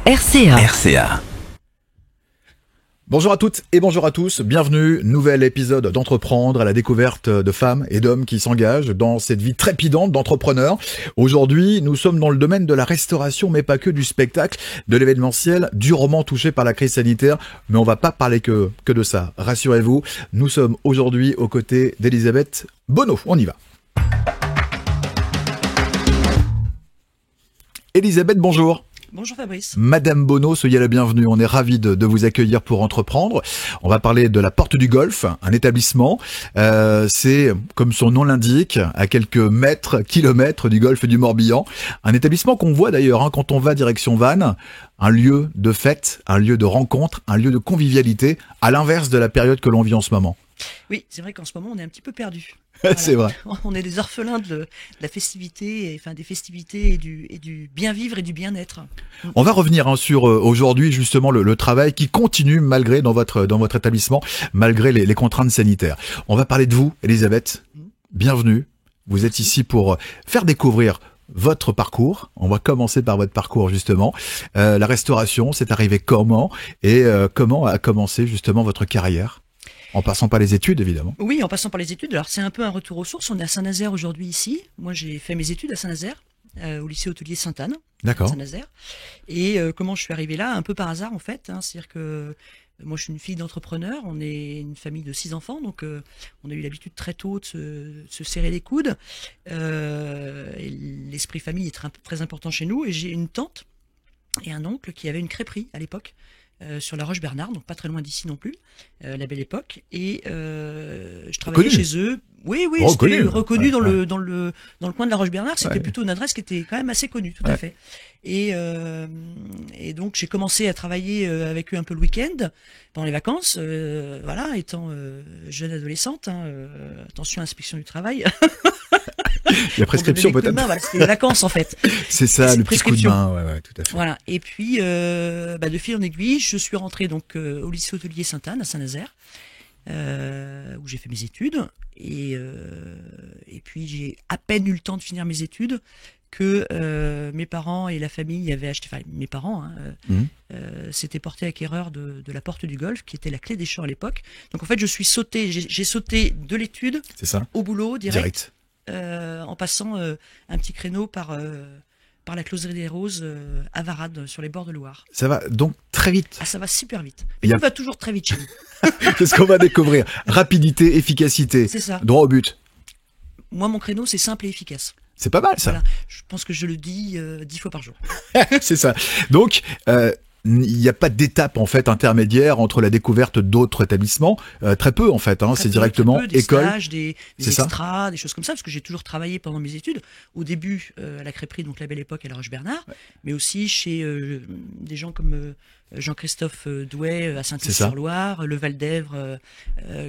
RCA. RCA. Bonjour à toutes et bonjour à tous, bienvenue, nouvel épisode d'Entreprendre à la découverte de femmes et d'hommes qui s'engagent dans cette vie trépidante d'entrepreneurs. Aujourd'hui, nous sommes dans le domaine de la restauration, mais pas que, du spectacle, de l'événementiel, durement touché par la crise sanitaire, mais on va pas parler que de ça, rassurez-vous. Nous sommes aujourd'hui aux côtés d'Elisabeth Bonneau, on y va. Elisabeth, bonjour. Bonjour Fabrice. Madame Bonneau, soyez la bienvenue. On est ravis de vous accueillir pour Entreprendre. On va parler de la Porte du Golf, un établissement. C'est, comme son nom l'indique, à quelques kilomètres du golfe du Morbihan. Un établissement qu'on voit d'ailleurs quand on va direction Vannes. Un lieu de fête, un lieu de rencontre, un lieu de convivialité, à l'inverse de la période que l'on vit en ce moment. Oui, c'est vrai qu'en ce moment, on est un petit peu perdu. Voilà. C'est vrai. On est des orphelins de la festivité, des festivités et du bien vivre et du bien-être. On va revenir sur aujourd'hui justement le travail qui continue malgré dans votre établissement, malgré les contraintes sanitaires. On va parler de vous, Elisabeth. Bienvenue. Vous êtes ici pour faire découvrir votre parcours. On va commencer par votre parcours justement. La restauration, c'est arrivé comment et comment a commencé justement votre carrière ? En passant par les études, évidemment. Oui, en passant par les études. Alors, c'est un peu un retour aux sources. On est à Saint-Nazaire aujourd'hui, ici. Moi, j'ai fait mes études à Saint-Nazaire, au lycée hôtelier Sainte-Anne. D'accord. Saint-Nazaire. Et comment je suis arrivée là ? Un peu par hasard, en fait. C'est-à-dire que moi, je suis une fille d'entrepreneur. On est une famille de 6 enfants. Donc, on a eu l'habitude très tôt de se serrer les coudes. Et l'esprit famille est très important chez nous. Et j'ai une tante et un oncle qui avaient une crêperie à l'époque. Sur la Roche-Bernard, donc pas très loin d'ici non plus, la belle époque. Et je travaillais chez eux. Oui, c'était reconnu dans le coin de la Roche-Bernard. C'était plutôt une adresse qui était quand même assez connue, tout à fait. Et donc j'ai commencé à travailler avec eux un peu le week-end, pendant les vacances. Voilà, étant jeune adolescente. Attention, inspection du travail. La prescription peut-être. Voilà, c'était les vacances en fait. C'est ça, le petit coup de main, ouais, tout à fait. Voilà. Et puis, de fil en aiguille, je suis rentrée donc au lycée hôtelier Sainte-Anne à Saint-Nazaire, où j'ai fait mes études. Et puis j'ai à peine eu le temps de finir mes études que mes parents et la famille avaient acheté. Enfin, mes parents s'étaient portés acquéreurs de la Porte du Golf, qui était la clé des champs à l'époque. Donc en fait, j'ai sauté de l'étude au boulot direct. En passant un petit créneau par la Closerie des Roses à Varades, sur les bords de Loire. Ça va donc très vite. Ah, ça va super vite. Et tout va toujours très vite chez nous. Qu'est-ce qu'on va découvrir ? Rapidité, efficacité. C'est ça. Droit au but. Moi, mon créneau, c'est simple et efficace. C'est pas mal ça. Voilà. Je pense que je le dis 10 fois par jour. C'est ça. Donc, il n'y a pas d'étape en fait intermédiaire entre la découverte d'autres établissements, très peu en fait. C'est directement des école, stages, des extras, des choses comme ça, parce que j'ai toujours travaillé pendant mes études. Au début à la crêperie, donc la belle époque à la Roche-Bernard, mais aussi chez des gens comme Jean-Christophe Douai à Saint-Yves-sur-Loire, le Val d'Èvre,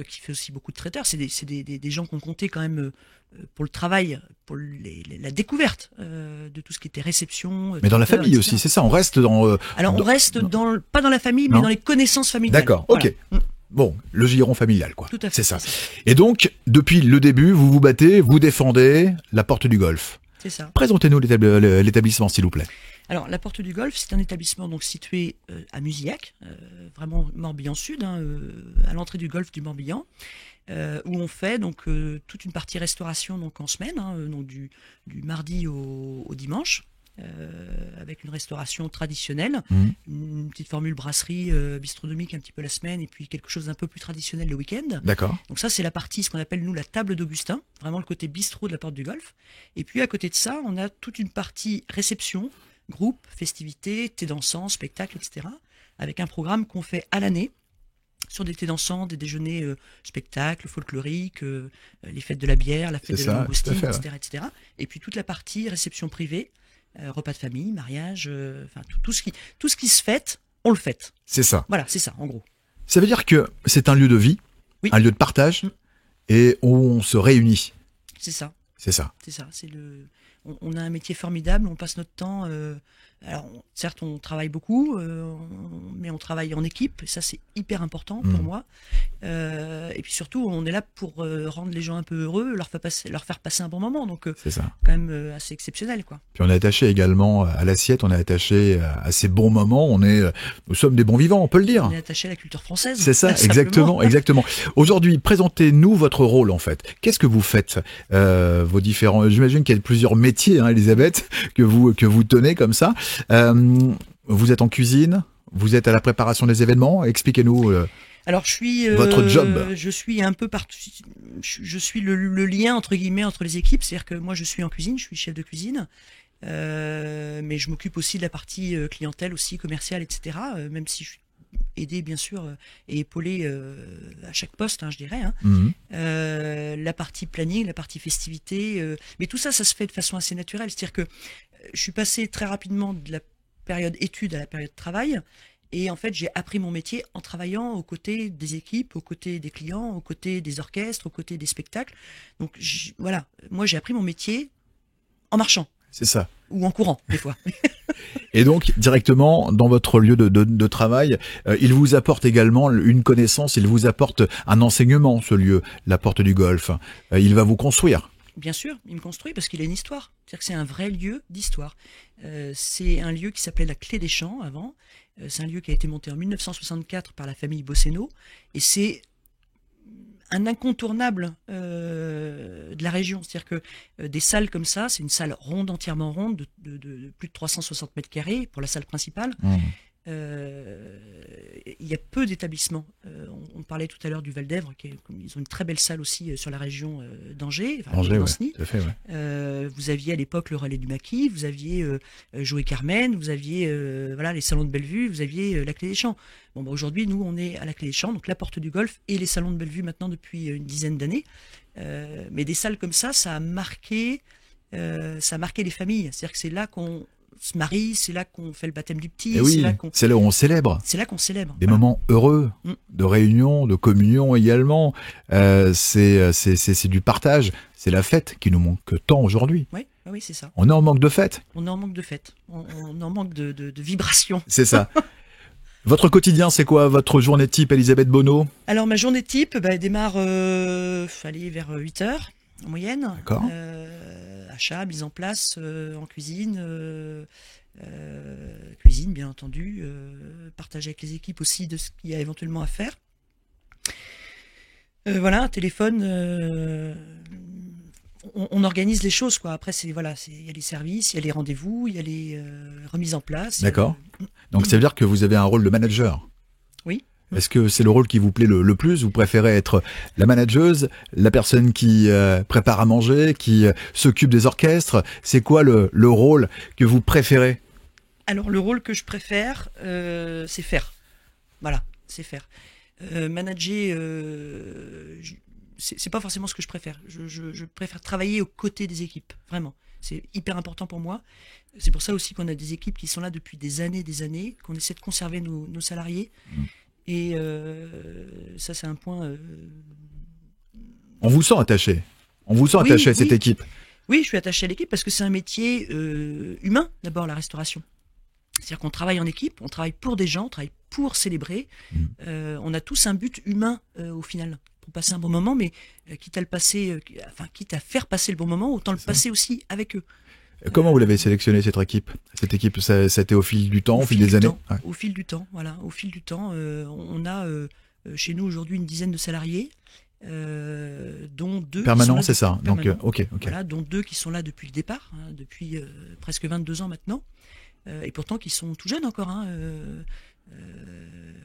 qui fait aussi beaucoup de traiteurs. C'est des gens qu'on comptait quand même pour le travail, pour la découverte de tout ce qui était réception. Mais dans la famille etc. aussi, c'est ça. On reste dans. Alors on reste pas dans la famille, mais dans les connaissances familiales. D'accord. Ok. Voilà. Bon, le giron familial, quoi. Tout à fait. C'est ça. Et donc, depuis le début, vous vous battez, vous défendez la Porte du Golf. C'est ça. Présentez-nous l'établissement, s'il vous plaît. Alors, la Porte du Golf, c'est un établissement donc situé à Musillac, vraiment Morbihan Sud, à l'entrée du golfe du Morbihan, où on fait donc toute une partie restauration donc en semaine, donc du mardi au dimanche. Avec une restauration traditionnelle, une petite formule brasserie bistronomique un petit peu la semaine, et puis quelque chose d'un peu plus traditionnel le week-end. D'accord. Donc ça, c'est la partie, ce qu'on appelle nous la table d'Augustin, vraiment le côté bistrot de la Porte du Golf. Et puis à côté de ça, on a toute une partie réception, groupe, festivités, thé dansant, spectacle, etc. Avec un programme qu'on fait à l'année, sur des thés dansants, des déjeuners spectacles, folkloriques, les fêtes de la bière, la fête de la langoustine, etc. Et puis toute la partie réception privée, repas de famille, mariage, tout ce qui se fête, on le fête. C'est ça. Voilà, c'est ça, en gros. Ça veut dire que c'est un lieu de vie, un lieu de partage, et où on se réunit. C'est ça. C'est ça. C'est ça. On a un métier formidable, on passe notre temps. Alors, certes, on travaille beaucoup, mais on travaille en équipe, et ça c'est hyper important pour moi. Et puis surtout, on est là pour rendre les gens un peu heureux, leur faire passer un bon moment, donc C'est ça. quand même assez exceptionnel, quoi. Puis on est attaché également à l'assiette, on est attaché à ces bons moments, nous sommes des bons vivants, on peut le dire. On est attaché à la culture française. C'est ça, simplement. exactement. Aujourd'hui, présentez-nous votre rôle en fait. Qu'est-ce que vous faites, vos différents. J'imagine qu'il y a plusieurs métiers, hein, Elisabeth, que vous tenez comme ça. Vous êtes en cuisine, vous êtes à la préparation des événements. Expliquez-nous. Alors je suis votre job. Je suis un peu partout. Je suis le lien entre guillemets entre les équipes, c'est-à-dire que moi je suis en cuisine, je suis chef de cuisine. Mais je m'occupe aussi de la partie clientèle aussi, commerciale, etc. Même si je suis aidé bien sûr et épaulé à chaque poste, hein, je dirais. Hein. La partie planning, la partie festivité, mais tout ça, ça se fait de façon assez naturelle. C'est-à-dire que je suis passé très rapidement de la période études à la période travail. Et en fait, j'ai appris mon métier en travaillant aux côtés des équipes, aux côtés des clients, aux côtés des orchestres, aux côtés des spectacles. Donc voilà, moi j'ai appris mon métier en marchant. C'est ça. Ou en courant, des fois. Et donc, directement, dans votre lieu de travail, il vous apporte également une connaissance, il vous apporte un enseignement, ce lieu, la Porte du Golfe. Il va vous construire. Bien sûr, il me construit parce qu'il a une histoire. C'est-à-dire que c'est un vrai lieu d'histoire. C'est un lieu qui s'appelait la Clé des Champs avant. C'est un lieu qui a été monté en 1964 par la famille Bosseno. Et c'est un incontournable de la région. C'est-à-dire que des salles comme ça, c'est une salle ronde, entièrement ronde, de plus de 360 mètres carrés pour la salle principale. Il y a peu d'établissements. On parlait tout à l'heure du Val-d'Èvre, ils ont une très belle salle aussi sur la région d'Angers, Angers, ouais, tout à fait, ouais. vous aviez à l'époque le Relais du Maquis, vous aviez Joe et Carmen, vous aviez voilà, les salons de Bellevue, vous aviez la Clé des Champs. Bon, bah, aujourd'hui, nous, on est à la Clé des Champs, donc la Porte du Golfe et les salons de Bellevue maintenant depuis une dizaine d'années. Mais des salles comme ça a marqué les familles. C'est-à-dire que c'est là qu'on se marie, c'est là qu'on fait le baptême du petit. Et oui, c'est là où on célèbre. C'est là qu'on célèbre. Des moments heureux, de réunion, de communion également. C'est du partage. C'est la fête qui nous manque tant aujourd'hui. Oui, oui, c'est ça. On est en manque de fête. On est en manque de fête. On en manque de vibrations. C'est ça. Votre quotidien, c'est quoi? Votre journée type, Elisabeth Bonneau? Alors, ma journée type, elle démarre vers 8 heures en moyenne. D'accord. Achat, mise en place en cuisine, cuisine bien entendu, partager avec les équipes aussi de ce qu'il y a éventuellement à faire. Voilà, un téléphone, on organise les choses, quoi. Après, il y a les services, il y a les rendez-vous, il y a les remises en place. D'accord. Donc ça veut dire que vous avez un rôle de manager. Oui. Est-ce que c'est le rôle qui vous plaît le plus? Vous préférez être la manageuse, la personne qui prépare à manger, qui s'occupe des orchestres? C'est quoi le rôle que vous préférez? Alors, le rôle que je préfère, c'est faire. Voilà, c'est faire. Manager, c'est pas forcément ce que je préfère. Je préfère travailler aux côtés des équipes, vraiment. C'est hyper important pour moi. C'est pour ça aussi qu'on a des équipes qui sont là depuis des années, qu'on essaie de conserver nos salariés. Et ça, c'est un point... On vous sent attaché. On vous sent attaché à cette équipe. Oui, je suis attaché à l'équipe parce que c'est un métier humain, d'abord, la restauration. C'est-à-dire qu'on travaille en équipe, on travaille pour des gens, on travaille pour célébrer. On a tous un but humain au final, pour passer un bon moment, mais quitte à faire passer le bon moment, autant le passer aussi avec eux. Comment vous l'avez sélectionné cette équipe? Cette équipe, ça a été au fil du temps, au fil des années? Ouais. Au fil du temps, voilà. Au fil du temps, on a chez nous aujourd'hui une dizaine de salariés, dont 2 permanents, c'est ça. Donc, ok. Voilà, dont 2 qui sont là depuis le départ, hein, depuis presque 22 ans maintenant, et pourtant qui sont tout jeunes encore. Hein,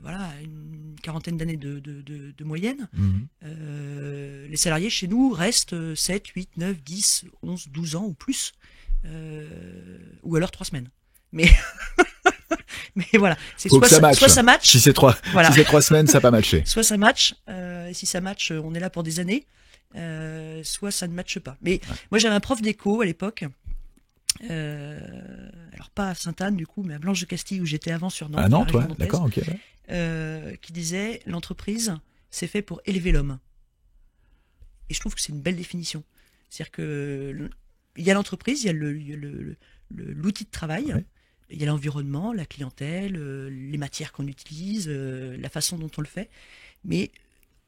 voilà, une quarantaine d'années de moyenne. Les salariés chez nous restent 7, 8, 9, 10, 11, 12 ans ou plus. Ou alors 3 semaines. Mais voilà, c'est soit ça match. Si c'est 3 semaines, ça n'a pas matché. Soit ça match, et si ça match, on est là pour des années. Soit ça ne matche pas. Mais moi j'avais un prof d'éco à l'époque. Alors pas à Sainte-Anne du coup, mais à Blanche de Castille où j'étais avant sur Nantes. À Nantes, ouais, d'accord, ok. Qui disait l'entreprise c'est fait pour élever l'homme. Et je trouve que c'est une belle définition. C'est-à-dire que il y a l'entreprise, il y a l'outil de travail, Il y a l'environnement, la clientèle, les matières qu'on utilise, la façon dont on le fait. Mais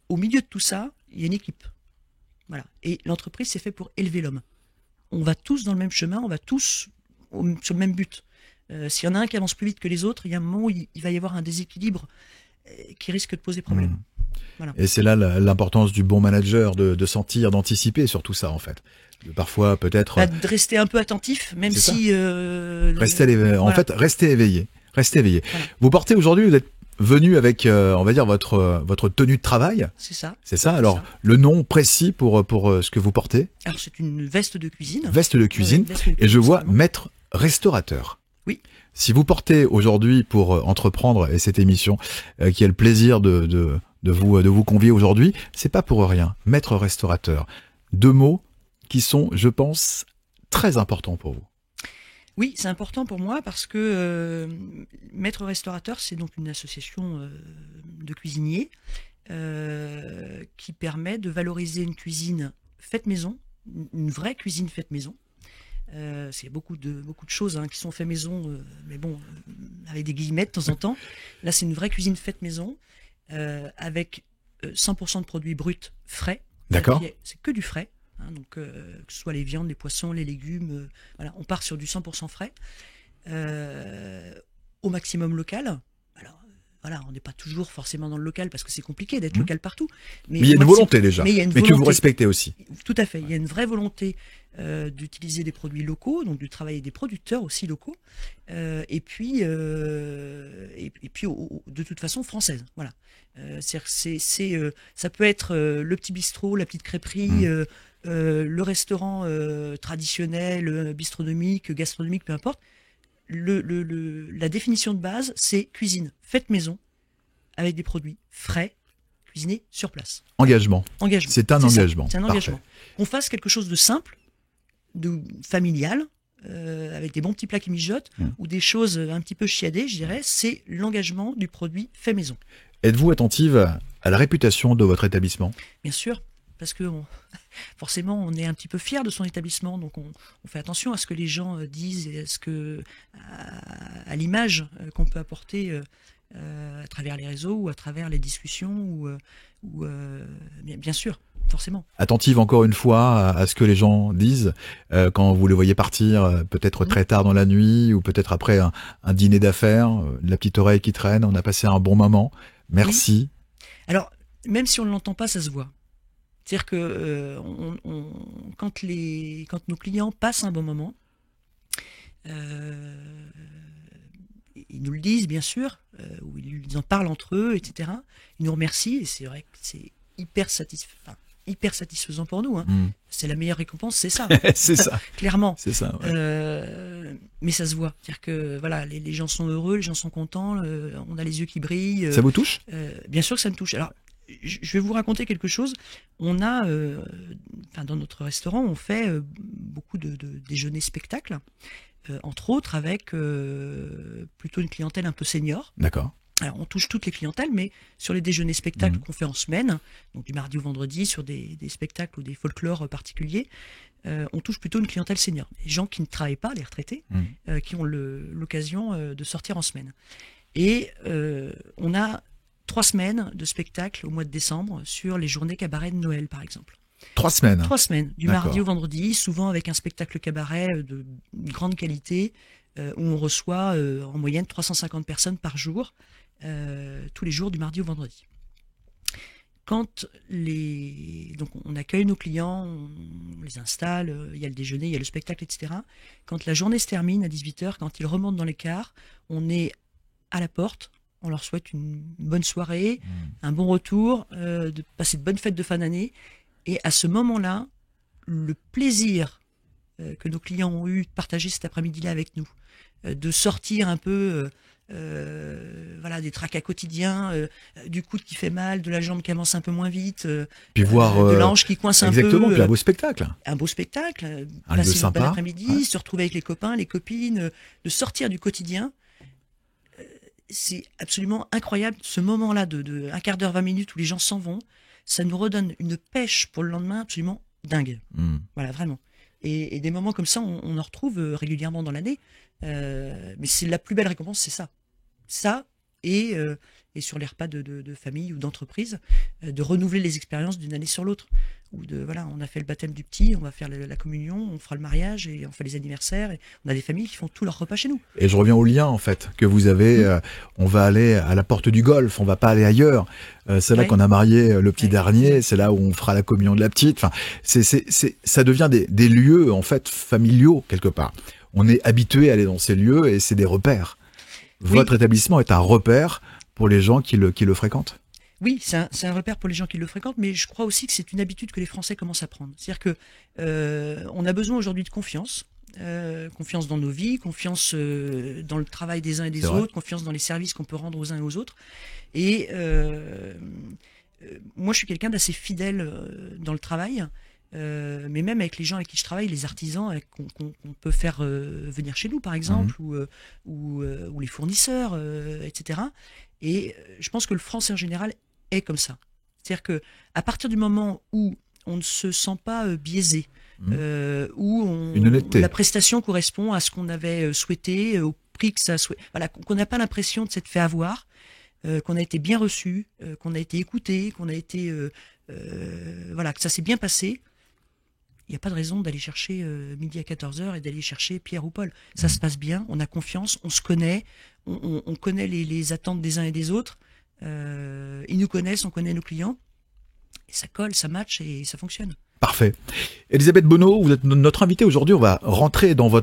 au milieu de tout ça, il y a une équipe. Voilà. Et l'entreprise, c'est fait pour élever l'homme. On va tous dans le même chemin, on va tous sur le même but. S'il y en a un qui avance plus vite que les autres, il y a un moment où il va y avoir un déséquilibre qui risque de poser problème. Mmh. Voilà. Et c'est là l'importance du bon manager, de sentir, d'anticiper sur tout ça, en fait. De parfois, peut-être... De rester un peu attentif, même C'est si... En fait, restez éveillé. Restez éveillé. Voilà. Vous portez aujourd'hui, vous êtes venu avec, on va dire, votre tenue de travail. C'est ça. C'est ça. Alors, ça. le nom précis pour ce que vous portez? Alors, c'est une veste de cuisine. Veste de cuisine. Ouais, veste de Et cuisine, je vois absolument. maître restaurateur. Oui. Si vous portez aujourd'hui pour entreprendre et cette émission qui a le plaisir de vous convier aujourd'hui, c'est pas pour rien. Maître restaurateur. 2 mots qui sont, je pense, très importants pour vous. Oui, c'est important pour moi parce que Maître Restaurateur, c'est donc une association de cuisiniers qui permet de valoriser une cuisine faite maison, une vraie cuisine faite maison. C'est beaucoup de choses qui sont faites maison, mais bon, avec des guillemets de temps en temps. Là, c'est une vraie cuisine faite maison avec 100% de produits bruts frais. D'accord. C'est que du frais. Donc, que ce soit les viandes, les poissons, les légumes, voilà, on part sur du 100% frais, au maximum local. Alors, voilà, on n'est pas toujours forcément dans le local parce que c'est compliqué d'être local partout. Mais il y a une volonté déjà, mais que vous respectez aussi. Tout à fait, il y a une vraie volonté d'utiliser des produits locaux, donc de travailler des producteurs aussi locaux, et puis de toute façon française. Voilà. Ça peut être le petit bistrot, la petite crêperie, le restaurant traditionnel, bistronomique, gastronomique, peu importe. La définition de base, c'est cuisine faite maison avec des produits frais, cuisinés sur place. Engagement. C'est un engagement. C'est un engagement. Parfait. Qu'on fasse quelque chose de simple, de familial, avec des bons petits plats qui mijotent, ou des choses un petit peu chiadées, je dirais, c'est l'engagement du produit fait maison. Êtes-vous attentive à la réputation de votre établissement? Bien sûr, parce que forcément, on est un petit peu fier de son établissement, donc on fait attention à ce que les gens disent et à l'image qu'on peut apporter à travers les réseaux ou à travers les discussions, bien sûr, forcément. Attentive encore une fois à ce que les gens disent quand vous les voyez partir, peut-être très tard dans la nuit ou peut-être après un dîner d'affaires, la petite oreille qui traîne, on a passé un bon moment. Merci. Oui. Alors, même si on ne l'entend pas, ça se voit. C'est-à-dire que quand nos clients passent un bon moment, ils nous le disent bien sûr, ou ils en parlent entre eux, etc. Ils nous remercient et c'est vrai que c'est hyper satisfaisant pour nous. C'est la meilleure récompense, c'est ça. C'est ça. Clairement. C'est ça. Ouais. Mais ça se voit. C'est-à-dire que voilà, les gens sont heureux, les gens sont contents, on a les yeux qui brillent. Ça vous touche? Bien sûr que ça me touche. Alors, je vais vous raconter quelque chose. On a, dans notre restaurant, on fait beaucoup de déjeuners spectacles, entre autres avec plutôt une clientèle un peu senior. D'accord. Alors, on touche toutes les clientèles, mais sur les déjeuners spectacles qu'on fait en semaine, donc du mardi au vendredi, sur des spectacles ou des folklores particuliers, on touche plutôt une clientèle senior. Les gens qui ne travaillent pas, les retraités, qui ont l'occasion de sortir en semaine. Et on a 3 semaines de spectacles au mois de décembre sur les journées cabaret de Noël, par exemple. 3 semaines. 3 semaines, du mardi au vendredi, souvent avec un spectacle cabaret de grande qualité, où on reçoit en moyenne 350 personnes par jour, tous les jours du mardi au vendredi. Donc on accueille nos clients, on les installe, il y a le déjeuner, il y a le spectacle, etc. Quand la journée se termine à 18h, quand ils remontent dans les cars, on est à la porte. On leur souhaite une bonne soirée, un bon retour, de passer de bonnes fêtes de fin d'année. Et à ce moment-là, le plaisir que nos clients ont eu de partager cet après-midi-là avec nous, de sortir un peu des tracas quotidiens, du coude qui fait mal, de la jambe qui avance un peu moins vite, puis voir de la hanche qui coince un peu. Exactement, puis un beau spectacle. Un beau spectacle, un lieu passer une bonne sympa. après-midi, se retrouver avec les copains, les copines, de sortir du quotidien. C'est absolument incroyable, ce moment-là de un quart d'heure, 20 minutes où les gens s'en vont, ça nous redonne une pêche pour le lendemain absolument dingue. Voilà, vraiment. Et des moments comme ça, on en retrouve régulièrement dans l'année. Mais c'est la plus belle récompense, c'est ça. Ça, et sur les repas de famille ou d'entreprise, de renouveler les expériences d'une année sur l'autre. Ou voilà, on a fait le baptême du petit, on va faire la communion, on fera le mariage et on fait les anniversaires. Et on a des familles qui font tous leurs repas chez nous. Et je reviens au lien en fait que vous avez. On va aller à la porte du golf, on va pas aller ailleurs. C'est là qu'on a marié le petit dernier. C'est là où on fera la communion de la petite. Enfin, ça devient des lieux en fait familiaux quelque part. On est habitué à aller dans ces lieux et c'est des repères. Votre établissement est un repère pour les gens qui le fréquentent. Oui, c'est un repère pour les gens qui le fréquentent, mais je crois aussi que c'est une habitude que les Français commencent à prendre. C'est-à-dire que on a besoin aujourd'hui de confiance. Confiance dans nos vies, confiance dans le travail des uns et des autres, confiance dans les services qu'on peut rendre aux uns et aux autres. Et moi, je suis quelqu'un d'assez fidèle dans le travail, mais même avec les gens avec qui je travaille, les artisans qu'on peut faire venir chez nous, par exemple, ou les fournisseurs, etc. Et je pense que le Français en général est comme ça. C'est-à-dire que à partir du moment où on ne se sent pas biaisé, où la prestation correspond à ce qu'on avait souhaité, au prix que ça souhaite, voilà, qu'on n'a pas l'impression de s'être fait avoir, qu'on a été bien reçu, qu'on a été écouté, qu'on a été, voilà, que ça s'est bien passé. Il n'y a pas de raison d'aller chercher midi à 14h et d'aller chercher Pierre ou Paul. Ça se passe bien, on a confiance, on se connaît, on connaît les attentes des uns et des autres. Ils nous connaissent, on connaît nos clients. Et ça colle, ça match et ça fonctionne. Parfait. Elisabeth Bonneau, vous êtes notre invitée aujourd'hui. On va rentrer dans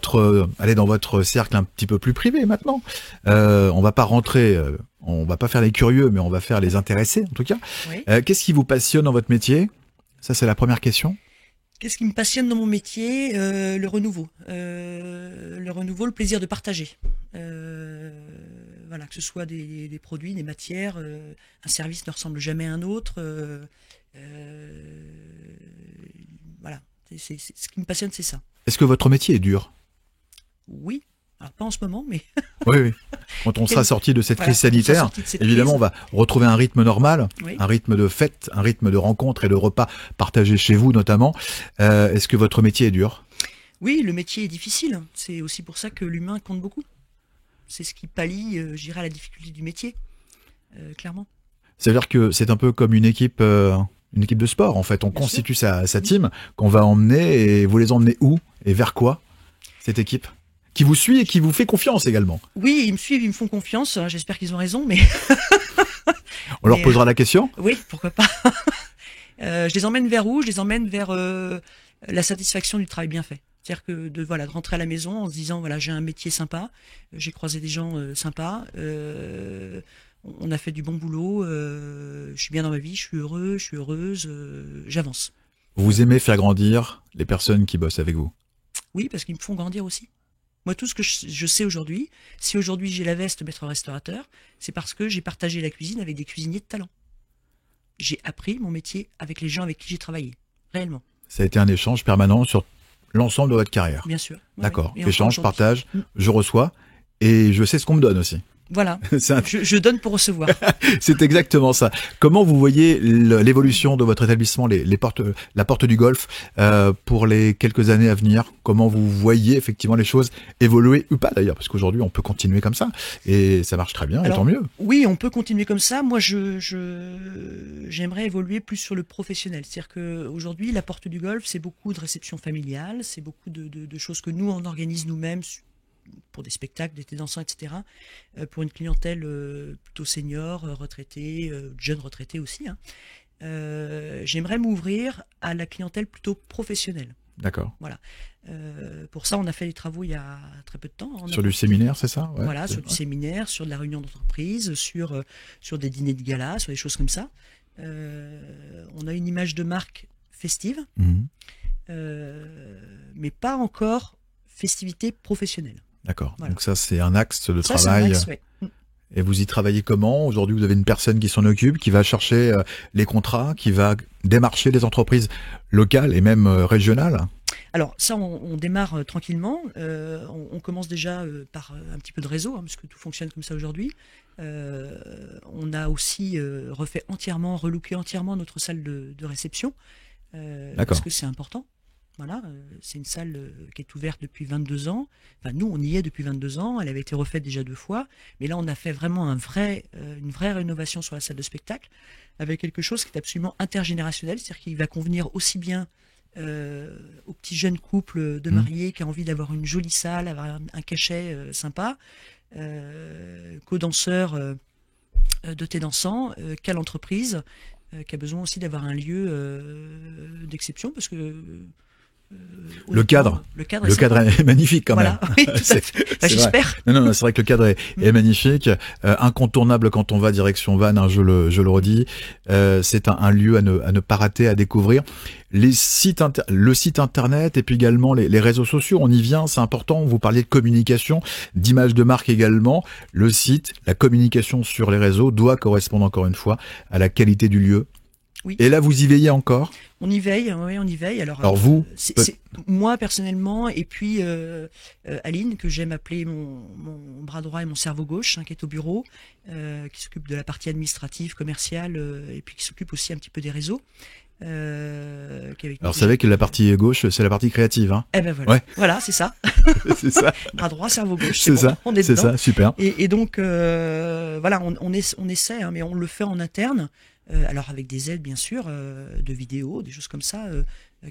aller dans votre cercle un petit peu plus privé maintenant. On va pas rentrer, on va pas faire les curieux, mais on va faire les intéressés en tout cas. Oui. Qu'est-ce qui vous passionne dans votre métier? Ça, c'est la première question. Qu'est-ce qui me passionne dans mon métier? Le renouveau. Le plaisir de partager. Voilà, que ce soit des produits, des matières, un service ne ressemble jamais à un autre. Voilà, ce qui me passionne, c'est ça. Est-ce que votre métier est dur? Oui. Alors pas en ce moment, mais... Oui. Quand on sera sorti de cette crise sanitaire, évidemment, on va retrouver un rythme normal, un rythme de fête, un rythme de rencontres et de repas partagés chez vous notamment. Est-ce que votre métier est dur? Oui, le métier est difficile. C'est aussi pour ça que l'humain compte beaucoup. C'est ce qui pallie, je dirais, à la difficulté du métier, clairement. C'est-à-dire que c'est un peu comme une équipe de sport, en fait. On constitue sa team qu'on va emmener, et vous les emmenez où et vers quoi, cette équipe qui vous suit et qui vous fait confiance également? Oui, ils me suivent, ils me font confiance. J'espère qu'ils ont raison, mais... On leur posera la question? Oui, pourquoi pas. Je les emmène vers où? Je les emmène vers la satisfaction du travail bien fait. C'est-à-dire que de rentrer à la maison en se disant, voilà, j'ai un métier sympa, j'ai croisé des gens sympas, on a fait du bon boulot, je suis bien dans ma vie, je suis heureux, je suis heureuse, j'avance. Vous aimez faire grandir les personnes qui bossent avec vous? Oui, parce qu'ils me font grandir aussi. Moi, tout ce que je sais aujourd'hui, si aujourd'hui j'ai la veste maître restaurateur, c'est parce que j'ai partagé la cuisine avec des cuisiniers de talent. J'ai appris mon métier avec les gens avec qui j'ai travaillé, réellement. Ça a été un échange permanent sur l'ensemble de votre carrière? Bien sûr. D'accord. Échange, partage, je reçois et je sais ce qu'on me donne aussi. Voilà, je donne pour recevoir. C'est exactement ça. Comment vous voyez l'évolution de votre établissement, la porte du golf, pour les quelques années à venir? Comment vous voyez effectivement les choses évoluer, ou pas d'ailleurs? Parce qu'aujourd'hui, on peut continuer comme ça, et ça marche très bien, et tant mieux. Oui, on peut continuer comme ça. Moi, j'aimerais évoluer plus sur le professionnel. C'est-à-dire qu'aujourd'hui, la porte du golf, c'est beaucoup de réceptions familiales, c'est beaucoup de choses que nous, on organise nous-mêmes, pour des spectacles, d'été dansants, etc. Pour une clientèle plutôt senior, retraitée, jeune retraité aussi. J'aimerais m'ouvrir à la clientèle plutôt professionnelle. D'accord. Voilà. Pour ça, on a fait des travaux il y a très peu de temps. Sur du séminaire, c'est ça? Ouais, voilà, sur du séminaire, sur de la réunion d'entreprise, sur des dîners de gala, sur des choses comme ça. On a une image de marque festive, mais pas encore festivité professionnelle. D'accord. Voilà. Donc ça, c'est un axe de travail. C'est un axe, ouais. Et vous y travaillez comment? Aujourd'hui, vous avez une personne qui s'en occupe, qui va chercher les contrats, qui va démarcher des entreprises locales et même régionales? Alors ça, on démarre tranquillement. On commence déjà par un petit peu de réseau, parce que tout fonctionne comme ça aujourd'hui. On a aussi relooké entièrement notre salle de réception, parce que c'est important. Voilà, c'est une salle qui est ouverte depuis 22 ans. Enfin, nous, on y est depuis 22 ans. Elle avait été refaite déjà 2 fois. Mais là, on a fait vraiment une vraie rénovation sur la salle de spectacle avec quelque chose qui est absolument intergénérationnel. C'est-à-dire qu'il va convenir aussi bien aux petits jeunes couples de mariés qui ont envie d'avoir une jolie salle, avoir un cachet sympa, qu'aux danseurs de thé dansant, qu'à l'entreprise qui a besoin aussi d'avoir un lieu d'exception parce que le cadre est magnifique quand voilà. même. Oui, tout à fait. Enfin, j'espère. Non, c'est vrai que le cadre est magnifique, incontournable quand on va direction Vannes, hein, je le redis. C'est un lieu à ne pas rater, à découvrir. Le site internet et puis également les réseaux sociaux, on y vient, c'est important. Vous parliez de communication, d'image de marque également. Le site, la communication sur les réseaux doit correspondre encore une fois à la qualité du lieu. Oui. Et là, vous y veillez encore? On y veille, oui, on y veille. Alors vous, c'est moi personnellement, et puis Aline, que j'aime appeler mon bras droit et mon cerveau gauche, hein, qui est au bureau, qui s'occupe de la partie administrative, commerciale, et puis qui s'occupe aussi un petit peu des réseaux. Alors, vous savez que la partie gauche, c'est la partie créative, hein? Eh ben voilà, ouais. Voilà, c'est ça. C'est ça. Bras droit, cerveau gauche. C'est ça. On est c'est dedans. ça, super. Et donc voilà, on essaie, hein, mais on le fait en interne. Alors avec des aides bien sûr, de vidéos, des choses comme ça,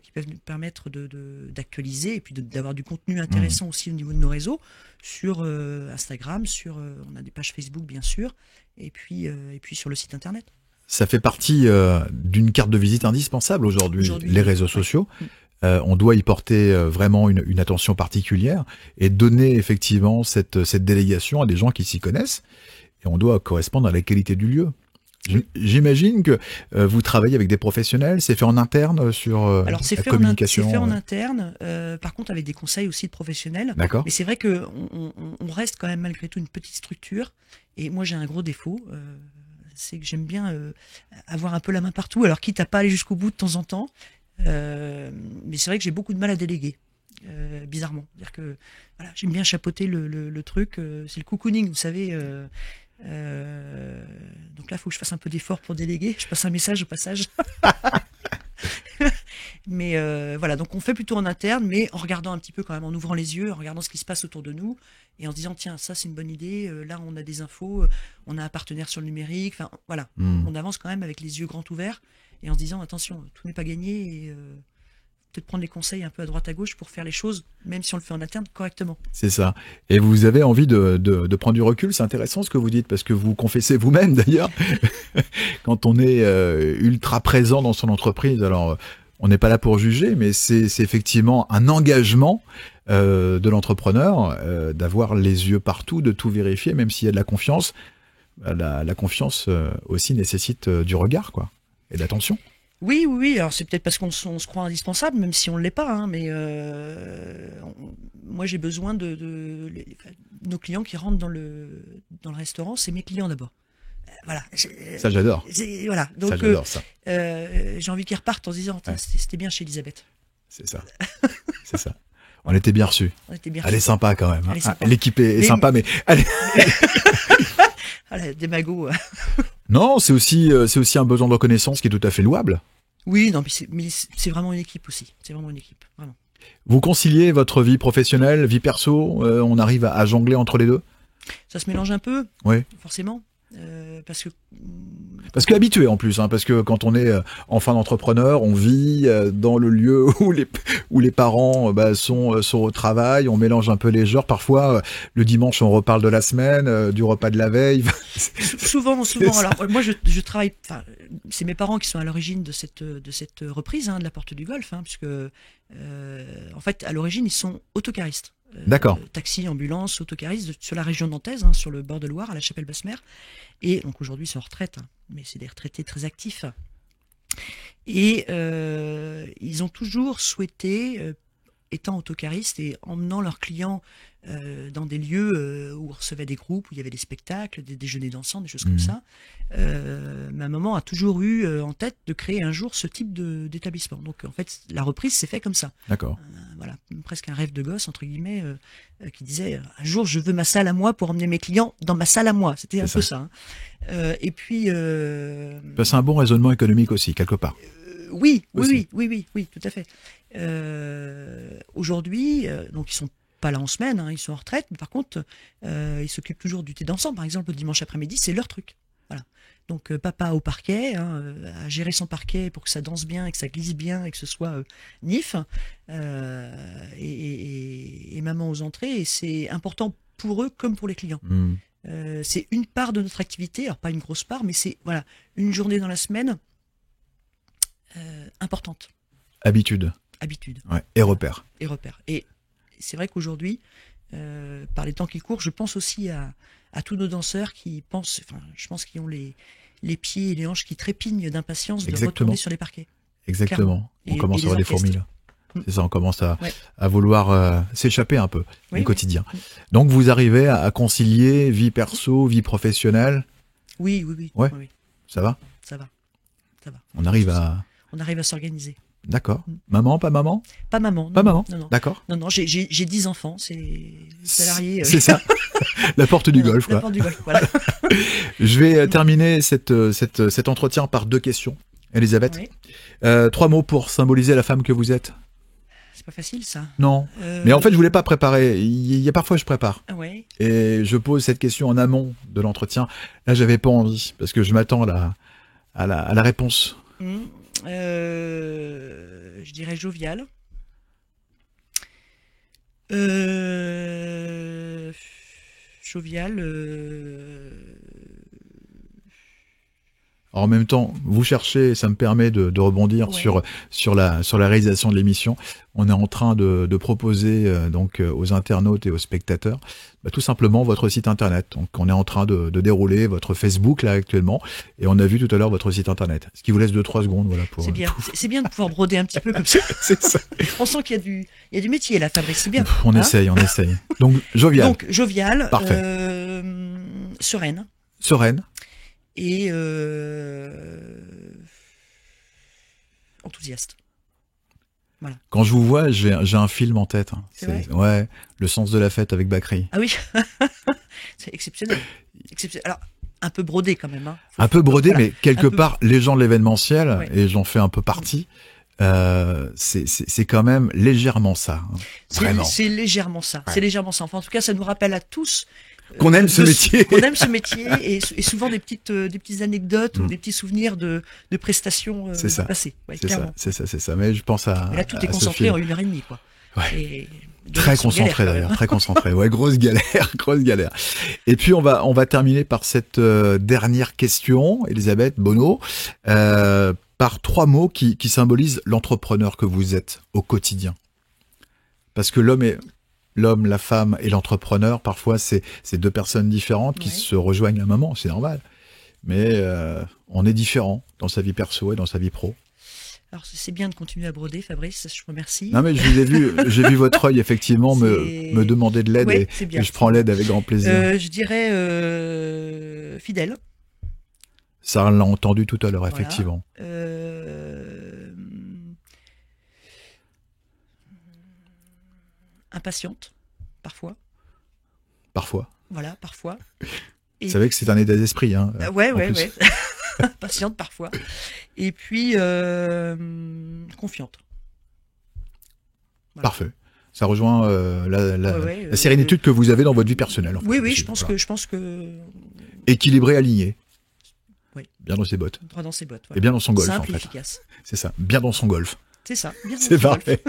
qui peuvent nous permettre d'actualiser et puis d'avoir du contenu intéressant aussi au niveau de nos réseaux, sur Instagram, on a des pages Facebook bien sûr, et puis sur le site internet. Ça fait partie d'une carte de visite indispensable aujourd'hui, les réseaux sociaux. On doit y porter vraiment une attention particulière et donner effectivement cette délégation à des gens qui s'y connaissent, et on doit correspondre à la qualité du lieu. J'imagine que vous travaillez avec des professionnels, c'est fait en interne sur Alors, la communication. C'est fait en interne, par contre avec des conseils aussi de professionnels. D'accord. Mais c'est vrai que on reste quand même malgré tout une petite structure. Et moi j'ai un gros défaut, c'est que j'aime bien avoir un peu la main partout. Alors quitte à pas aller jusqu'au bout de temps en temps, mais c'est vrai que j'ai beaucoup de mal à déléguer. Bizarrement, c'est-à-dire que voilà, j'aime bien chapeauter le truc. C'est le cocooning, vous savez. Donc là, il faut que je fasse un peu d'effort pour déléguer. Je passe un message au passage. Mais voilà, donc on fait plutôt en interne, mais en regardant un petit peu quand même, en ouvrant les yeux, en regardant ce qui se passe autour de nous, et en se disant tiens, ça c'est une bonne idée, là on a des infos, on a un partenaire sur le numérique, enfin voilà, on avance quand même avec les yeux grands ouverts, et en se disant attention, tout n'est pas gagné, et peut-être prendre les conseils un peu à droite à gauche pour faire les choses, même si on le fait en interne, correctement. C'est ça. Et vous avez envie de prendre du recul, c'est intéressant ce que vous dites, parce que vous confessez vous-même d'ailleurs, quand on est ultra présent dans son entreprise, alors on n'est pas là pour juger, mais c'est effectivement un engagement de l'entrepreneur d'avoir les yeux partout, de tout vérifier, même s'il y a de la confiance. La confiance aussi nécessite du regard, quoi, et de l'attention. Oui. Alors c'est peut-être parce qu'on se croit indispensable, même si on ne l'est pas. Hein, mais moi, j'ai besoin nos clients qui rentrent dans le restaurant, c'est mes clients d'abord. Voilà. Ça, j'adore. Voilà. Donc, ça, j'adore ça. J'ai envie qu'ils repartent en se disant, c'était bien chez Elisabeth. C'est ça. C'est ça. On était bien reçus. Elle est sympa quand même. Hein. L'équipe est sympa, mais elle voilà, des magots. Non, c'est aussi un besoin de reconnaissance qui est tout à fait louable. Oui, non, mais c'est vraiment une équipe aussi. C'est vraiment une équipe, vraiment. Vous conciliez votre vie professionnelle, vie perso, on arrive à jongler entre les deux? Ça se mélange un peu, oui. Forcément. Parce que habitué en plus, hein, parce que quand on est enfant d'entrepreneur, on vit dans le lieu où les parents sont au travail, on mélange un peu les genres. Parfois, le dimanche, on reparle de la semaine, du repas de la veille. Souvent. Alors moi, je travaille. Enfin, c'est mes parents qui sont à l'origine de cette reprise, hein, de la Porte du Golfe, hein, puisque en fait, à l'origine, ils sont autocaristes. D'accord. Taxi, ambulance, autocaristes sur la région nantaise, hein, sur le bord de Loire, à la Chapelle-Basse-Mer. Et donc aujourd'hui, ils sont en retraite, hein, mais c'est des retraités très actifs. Et ils ont toujours souhaité, étant autocaristes et emmenant leurs clients dans des lieux où on recevait des groupes, où il y avait des spectacles, des déjeuners dansants, des choses comme ça. Ma maman a toujours eu en tête de créer un jour ce type d'établissement. Donc en fait, la reprise s'est faite comme ça. D'accord. Voilà, presque un rêve de gosse, entre guillemets, qui disait un jour je veux ma salle à moi pour emmener mes clients dans ma salle à moi. C'était un peu ça. Hein. Et puis... c'est un bon raisonnement économique aussi, quelque part. Oui, Aussi. oui, tout à fait. Aujourd'hui, donc ils sont pas là en semaine, hein, ils sont en retraite, mais par contre, ils s'occupent toujours du thé dansant, par exemple, le dimanche après-midi, c'est leur truc. Voilà. Donc papa au parquet, hein, à gérer son parquet pour que ça danse bien et que ça glisse bien et que ce soit nif, et maman aux entrées, et c'est important pour eux comme pour les clients. Hmm. C'est une part de notre activité, alors pas une grosse part, mais c'est voilà une journée dans la semaine importante, Habitude. habitude Ouais. Et repère. et repère. Et c'est vrai qu'aujourd'hui, par les temps qui courent, je pense aussi à tous nos danseurs qui pensent, enfin, je pense qu'ils ont les pieds et les hanches qui trépignent d'impatience de Exactement. retourner sur les parquets. Exactement. On Et- commence et à avoir les des fourmis là. orchestres. C'est ça, on commence Ouais. à vouloir s'échapper un peu Oui, du quotidien. oui. Donc vous arrivez à concilier vie perso, vie professionnelle, Oui, Ouais. oui, ça va? ça va, ça va. On arrive à... On arrive à s'organiser. D'accord. Maman, pas maman? Pas maman. Non, Pas maman. Non, non. D'accord. Non, j'ai 10 enfants, c'est salarié. C'est ça. La porte du golf, La quoi. porte du golf, voilà. Je vais terminer cet entretien par 2 questions. Elisabeth, Oui. 3 mots pour symboliser la femme que vous êtes. C'est pas facile, ça. Non. Mais en fait, je voulais pas préparer. Il y a parfois, je prépare. Ouais. Et je pose cette question en amont de l'entretien. Là, j'avais pas envie, parce que je m'attends à la réponse. Je dirais jovial. Jovial. Alors, en même temps, vous cherchez, ça me permet de rebondir Ouais. sur la réalisation de l'émission. On est en train de proposer donc aux internautes et aux spectateurs tout simplement votre site internet. Donc on est en train de dérouler votre Facebook là actuellement, et on a vu tout à l'heure votre site internet. Ce qui vous laisse 2-3 secondes, voilà, pour. C'est bien. C'est bien de pouvoir broder un petit peu comme ça. C'est ça. On sent qu'il y a du métier là, Fabrice. C'est bien. On Hein essaye. Donc jovial, Donc jovial, Parfait. sereine sereine, et enthousiaste. Quand je vous vois, j'ai un film en tête. Hein. C'est vrai Ouais, Le sens de la fête avec Bakri. Ah oui, c'est exceptionnel. Alors un peu brodé quand même. Hein. Un peu brodé, voilà. mais quelque Un peu- part, les gens de l'événementiel, Ouais. et j'en fais un peu partie, c'est quand même légèrement ça. Hein. Vraiment. C'est légèrement ça. Ouais. C'est légèrement ça. Enfin, en tout cas, ça nous rappelle à tous Qu'on aime ce métier. Qu'on aime ce métier et souvent des petites anecdotes ou Mm. des petits souvenirs de prestations C'est ça. passées. Ouais, C'est clairement. ça, c'est ça. Mais je pense à. Et là, tout est à ce concentré film. en 1h30, quoi. Ouais. Et de Très façon galère, concentré quand d'ailleurs, même. très concentré. Ouais, grosse galère, grosse galère. Et puis on va terminer par cette dernière question, Elisabeth Bonneau, par 3 mots qui symbolisent l'entrepreneur que vous êtes au quotidien. Parce que l'homme, la femme et l'entrepreneur, parfois c'est 2 personnes différentes qui Ouais. se rejoignent à un moment, c'est normal. Mais on est différent dans sa vie perso et dans sa vie pro. Alors, c'est bien de continuer à broder, Fabrice, je te remercie. Non mais je vous ai vu, j'ai vu votre œil effectivement C'est- me demander de l'aide, Ouais, et c'est bien. je prends l'aide avec grand plaisir. Je dirais fidèle. Ça, on l'a entendu tout à l'heure, Voilà. effectivement. Impatiente, parfois. Parfois. Voilà, parfois. Et Vous savez que c'est un état d'esprit, hein. Ouais, en ouais, plus. ouais. Patiente parfois. Et puis confiante. Voilà. Parfait. Ça rejoint Ouais, la sérénitude que vous avez dans votre vie personnelle. En fait, Oui, oui, aussi. je pense Voilà. que Équilibré, aligné. Oui. Bien dans ses bottes. droit dans ses bottes. Et bien dans son golf, Simple en et fait. efficace. C'est ça. Bien dans son golf. C'est ça. Bien dans C'est son golf. parfait.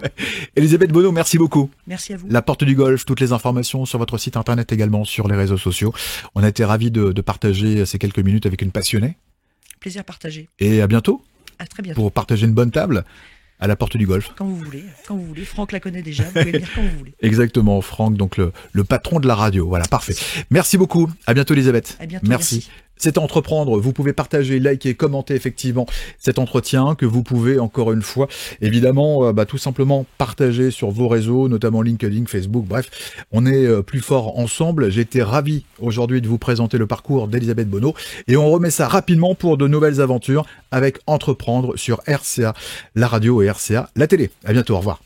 Elisabeth Bonneau, merci beaucoup. Merci à vous. La porte du golf, toutes les informations sur votre site internet, également sur les réseaux sociaux. On a été ravis de partager ces quelques minutes avec une passionnée. Plaisir partagé. Et à bientôt À très bientôt. pour partager une bonne table à la porte du golf. Quand vous voulez. Quand vous voulez. Franck la connaît déjà. Vous pouvez venir quand vous voulez. Exactement, Franck, donc le patron de la radio. Voilà, parfait. Merci beaucoup. À bientôt, Elisabeth. À bientôt. Merci. C'est Entreprendre. Vous pouvez partager, liker, commenter effectivement cet entretien que vous pouvez encore une fois, évidemment, tout simplement partager sur vos réseaux, notamment LinkedIn, Facebook. Bref, on est plus fort ensemble. J'ai été ravi aujourd'hui de vous présenter le parcours d'Elisabeth Bonneau, et on remet ça rapidement pour de nouvelles aventures avec Entreprendre sur RCA, la radio, et RCA, la télé. À bientôt. Au revoir.